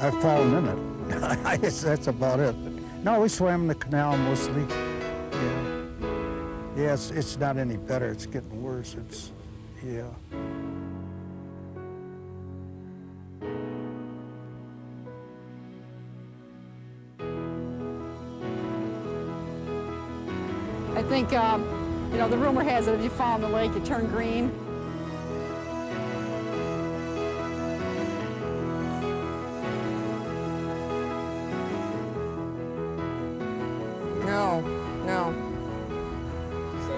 I've fallen in it. I guess that's about it. No, we swam in the canal mostly. Yeah. Yeah, it's not any better. It's getting worse. Yeah. I think, the rumor has it if you fall in the lake, you turn green.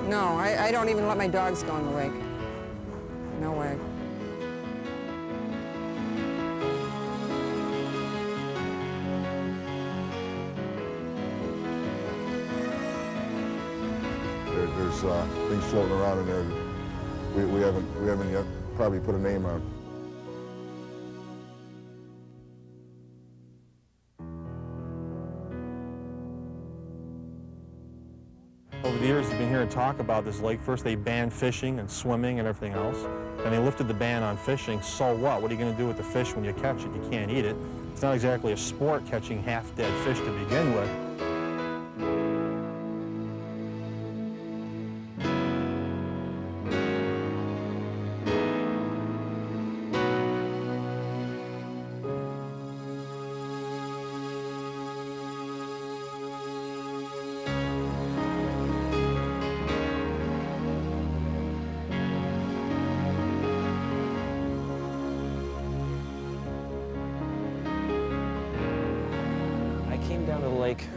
No, I don't even let my dogs go in the lake. No way. There's things floating around in there that we haven't yet probably put a name on. Over the years, you've been hearing talk about this lake. First, they banned fishing and swimming and everything else. And they lifted the ban on fishing. So what? What are you going to do with the fish when you catch it? You can't eat it. It's not exactly a sport catching half-dead fish to begin with.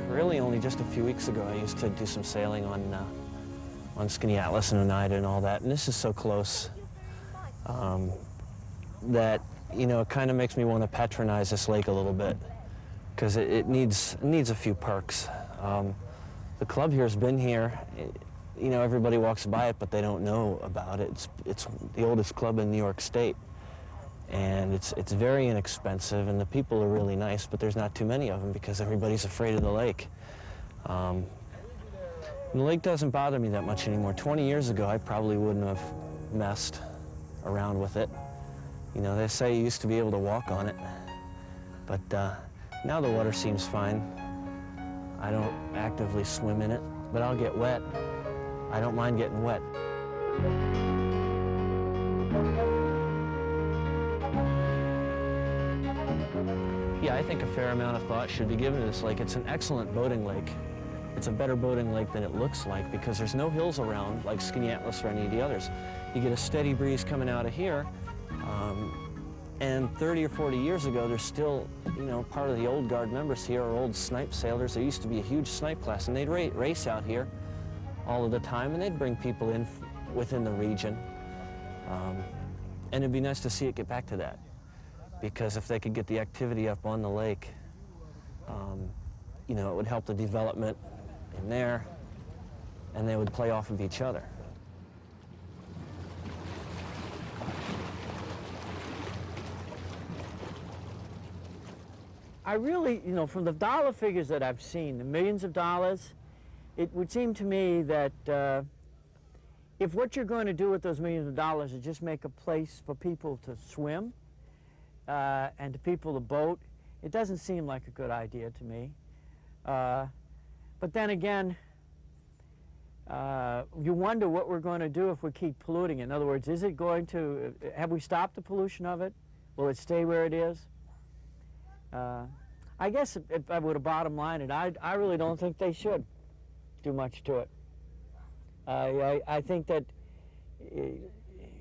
Really only just a few weeks ago. I used to do some sailing on Skinny Atlas and Oneida and all that, and this is so close that, it kind of makes me want to patronize this lake a little bit, because it needs a few perks. The club here has been here. Everybody walks by it, but they don't know about it. It's the oldest club in New York State. And it's very inexpensive, and the people are really nice, but there's not too many of them because everybody's afraid of the lake. And the lake doesn't bother me that much anymore. 20 years ago, I probably wouldn't have messed around with it. They say you used to be able to walk on it, but now the water seems fine. I don't actively swim in it, but I'll get wet. I don't mind getting wet. Yeah, I think a fair amount of thought should be given to this lake. It's an excellent boating lake. It's a better boating lake than it looks like because there's no hills around like Skinny Atlas or any of the others. You get a steady breeze coming out of here, and 30 or 40 years ago, there's still, part of the old guard members here are old snipe sailors. There used to be a huge snipe class, and they'd race out here all of the time, and they'd bring people in within the region. And it'd be nice to see it get back to that. Because if they could get the activity up on the lake, it would help the development in there, and they would play off of each other. I really, from the dollar figures that I've seen, the millions of dollars, it would seem to me that if what you're going to do with those millions of dollars is just make a place for people to swim, and to people to boat, it doesn't seem like a good idea to me. But then again, you wonder what we're going to do if we keep polluting it. In other words, is it going to, have we stopped the pollution of it? Will it stay where it is? I guess if I were to bottom line it, I really don't think they should do much to it. I think that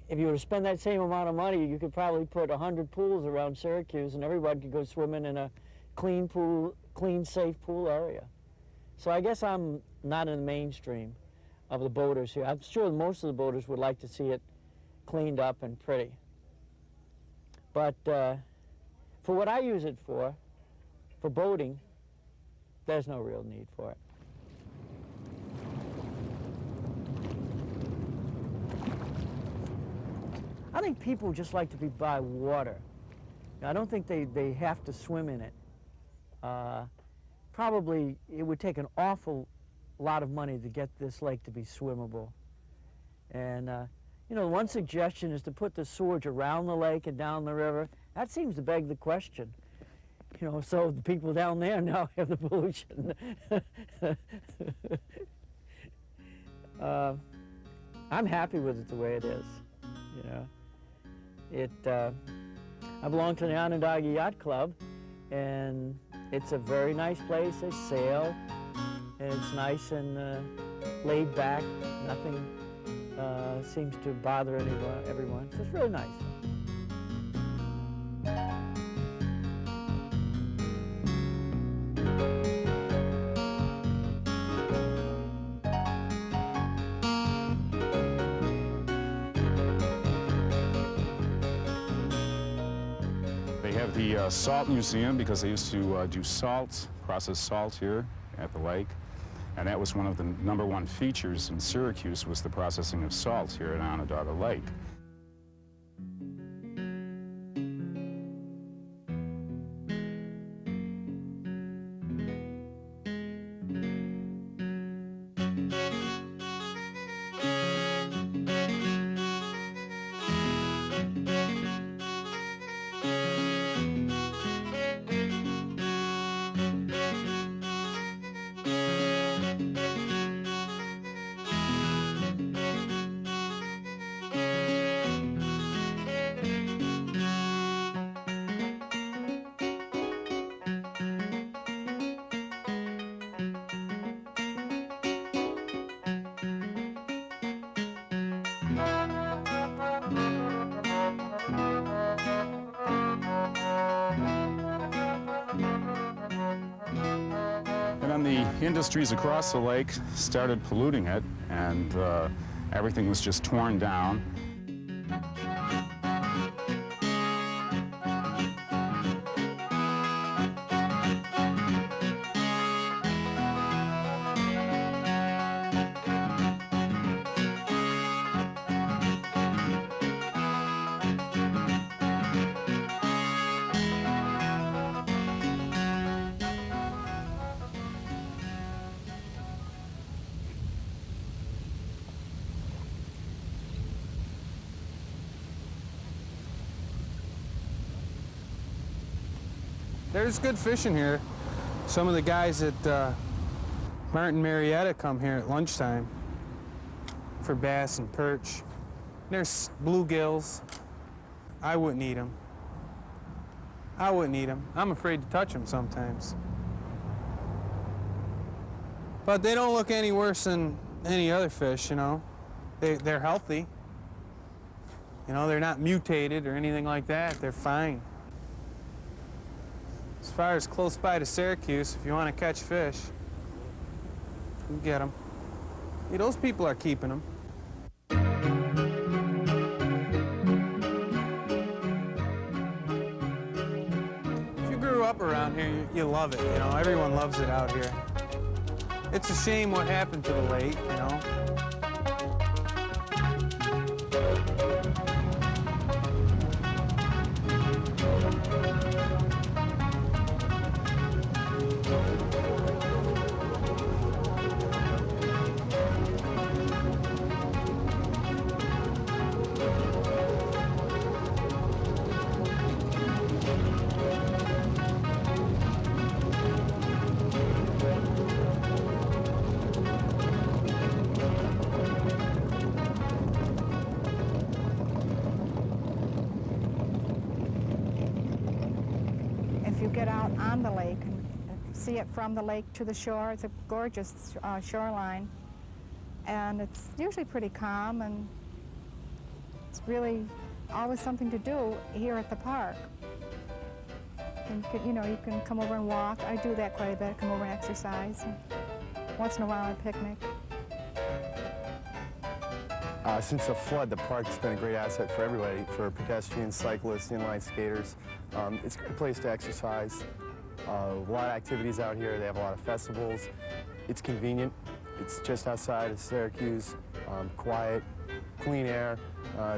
if you were to spend that same amount of money, you could probably put 100 pools around Syracuse and everybody could go swimming in a clean pool, clean, safe pool area. So I guess I'm not in the mainstream of the boaters here. I'm sure most of the boaters would like to see it cleaned up and pretty. But for what I use it for boating, there's no real need for it. I think people just like to be by water. I don't think they have to swim in it. Probably it would take an awful lot of money to get this lake to be swimmable. And, one suggestion is to put the sewage around the lake and down the river. That seems to beg the question. You know, so the people down there now have the pollution. I'm happy with it the way it is, you know. I belong to the Onondaga Yacht Club, and it's a very nice place. They sail, and it's nice and laid back. Nothing seems to bother everyone. So it's really nice. They have the Salt Museum because they used to do process salt here at the lake. And that was one of the #1 features in Syracuse, was the processing of salt here at Onondaga Lake. And then the industries across the lake started polluting it, and everything was just torn down. There's good fishing here. Some of the guys at Martin Marietta come here at lunchtime for bass and perch. There's bluegills. I wouldn't eat them. I wouldn't eat them. I'm afraid to touch them sometimes. But they don't look any worse than any other fish, you know. They're healthy. You know, they're not mutated or anything like that. They're fine. As far as close by to Syracuse, if you want to catch fish, you can get them. Yeah, those people are keeping them. If you grew up around here, you love it, you know. Everyone loves it out here. It's a shame what happened to the lake, you know. If you get out on the lake and see it from the lake to the shore, it's a gorgeous shoreline, and it's usually pretty calm, and it's really always something to do here at the park. And you know, you can come over and walk. I do that quite a bit, come over and exercise, and once in a while a picnic. Since the flood, the park's been a great asset for everybody, for pedestrians, cyclists, inline skaters. It's a great place to exercise. A lot of activities out here. They have a lot of festivals. It's convenient. It's just outside of Syracuse, quiet, clean air.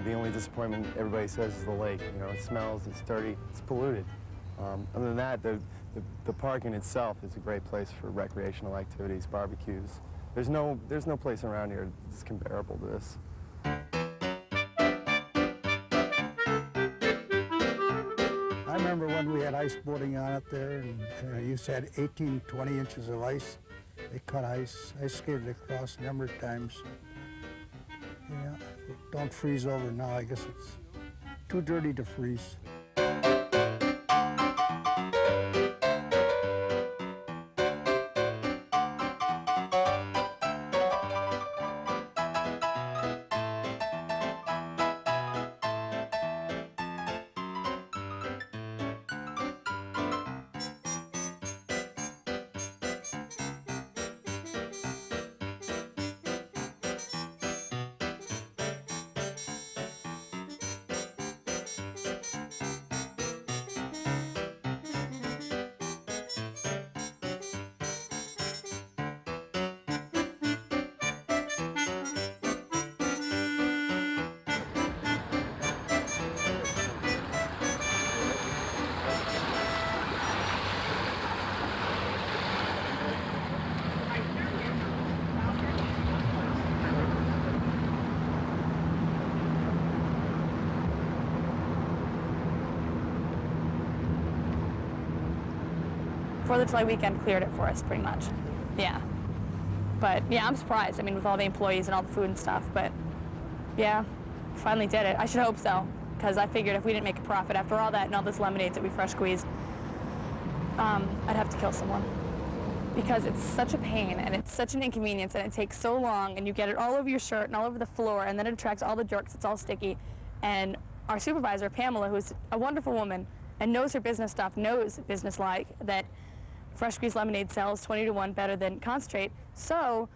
The only disappointment everybody says is the lake. You know, it smells, it's dirty, it's polluted. Other than that, the park in itself is a great place for recreational activities, barbecues. There's no place around here that's comparable to this. I remember when we had ice boating on it there, and I used to have 18, 20 inches of ice. They cut ice. I skated across a number of times. Yeah, don't freeze over now. I guess it's too dirty to freeze. Fourth of July weekend cleared it for us pretty much. Yeah. But yeah, I'm surprised. I mean, with all the employees and all the food and stuff, but yeah, finally did it. I should hope so, because I figured if we didn't make a profit after all that and all those lemonades that we fresh squeezed, I'd have to kill someone. Because it's such a pain and it's such an inconvenience and it takes so long and you get it all over your shirt and all over the floor and then it attracts all the dirt 'cause it's all sticky. And our supervisor, Pamela, who's a wonderful woman and knows her business stuff, knows business-like, that fresh squeezed lemonade sells 20 to 1 better than concentrate. So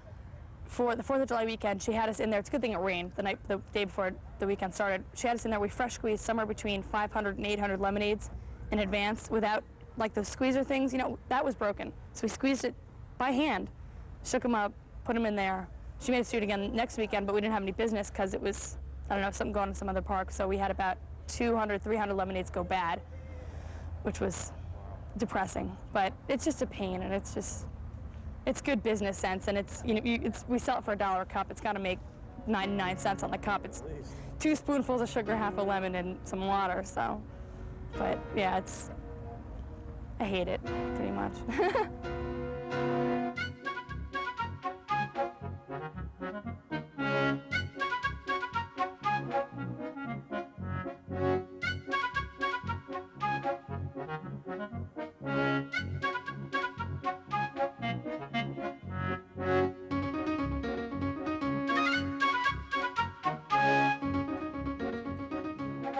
for the 4th of July weekend, she had us in there. It's a good thing it rained the day before the weekend started. She had us in there. We fresh squeezed somewhere between 500 and 800 lemonades in advance without, like, the squeezer things, you know, that was broken. So we squeezed it by hand, shook them up, put them in there. She made us do it again next weekend, but we didn't have any business because it was, I don't know, something going on in some other park. So we had about 200, 300 lemonades go bad, which was depressing. But it's just a pain, and it's good business sense, and it's, you know, we sell it for $1 a cup. It's got to make 99 cents on the cup. It's 2 spoonfuls of sugar, half a lemon, and some water. So, but yeah, I hate it pretty much.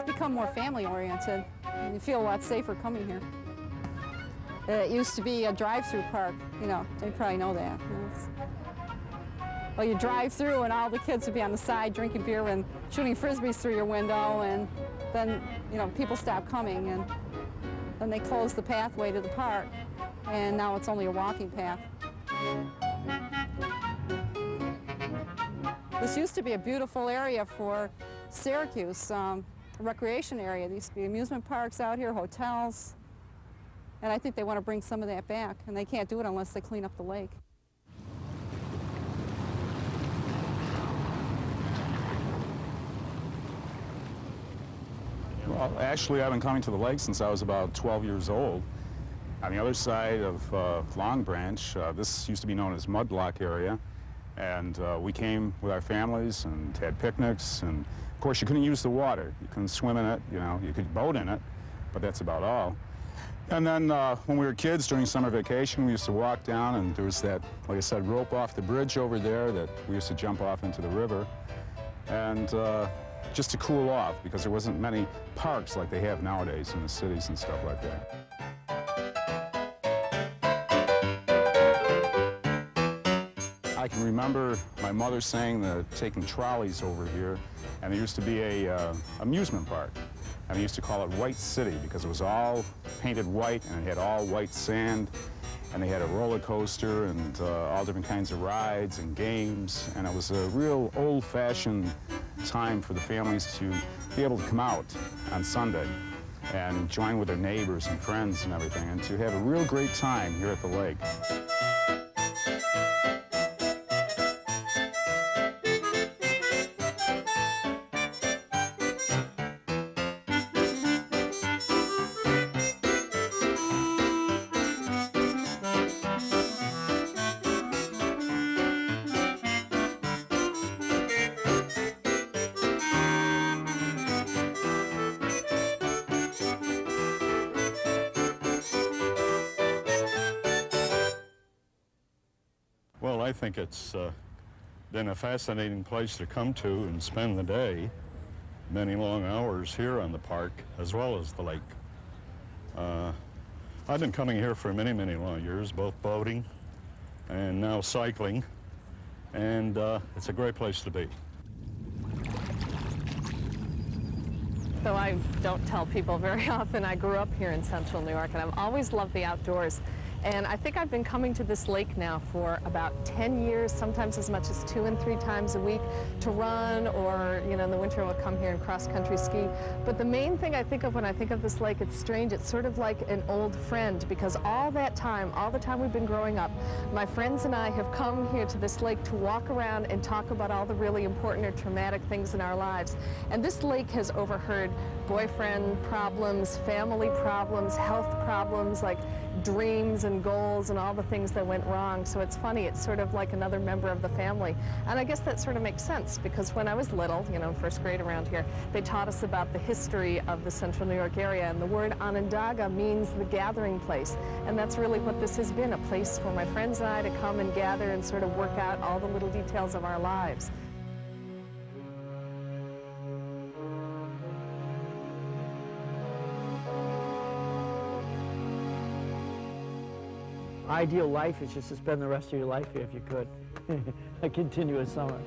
Become more family oriented. You feel a lot safer coming here. It used to be a drive-through park, you know, they probably know that. Well, you drive through and all the kids would be on the side drinking beer and shooting frisbees through your window, and then, you know, people stop coming, and then they close the pathway to the park, and now it's only a walking path. This used to be a beautiful area for Syracuse, a recreation area. There used to be amusement parks out here, hotels, and I think they want to bring some of that back, and they can't do it unless they clean up the lake. Well, actually, I've been coming to the lake since I was about 12 years old. On the other side of Long Branch, this used to be known as Mud Block area, and we came with our families and had picnics, and of course you couldn't use the water. You couldn't swim in it, you know, you could boat in it, but that's about all. And then when we were kids during summer vacation, we used to walk down, and there was that, like I said, rope off the bridge over there that we used to jump off into the river. And just to cool off, because there wasn't many parks like they have nowadays in the cities and stuff like that. I can remember my mother saying that taking trolleys over here, and there used to be a amusement park, and they used to call it White City because it was all painted white and it had all white sand, and they had a roller coaster and all different kinds of rides and games, and it was a real old-fashioned time for the families to be able to come out on Sunday and join with their neighbors and friends and everything, and to have a real great time here at the lake. Well, I think it's been a fascinating place to come to and spend the day. Many long hours here on the park as well as the lake. I've been coming here for many, many long years, both boating and now cycling, and it's a great place to be. Though I don't tell people very often, I grew up here in Central New York, and I've always loved the outdoors. And I think I've been coming to this lake now for about 10 years, sometimes as much as 2 and 3 times a week to run, or, you know, in the winter we'll come here and cross-country ski. But the main thing I think of when I think of this lake, it's strange, it's sort of like an old friend, because all that time, all the time we've been growing up, my friends and I have come here to this lake to walk around and talk about all the really important or traumatic things in our lives. And this lake has overheard boyfriend problems, family problems, health problems, like dreams and goals and all the things that went wrong. So it's funny, it's sort of like another member of the family. And I guess that sort of makes sense, because when I was little, you know, first grade around here, they taught us about the history of the Central New York area, and the word Onondaga means the gathering place. And that's really what this has been, a place for my friends and I to come and gather and sort of work out all the little details of our lives. Ideal life is just to spend the rest of your life here if you could. A continuous summer.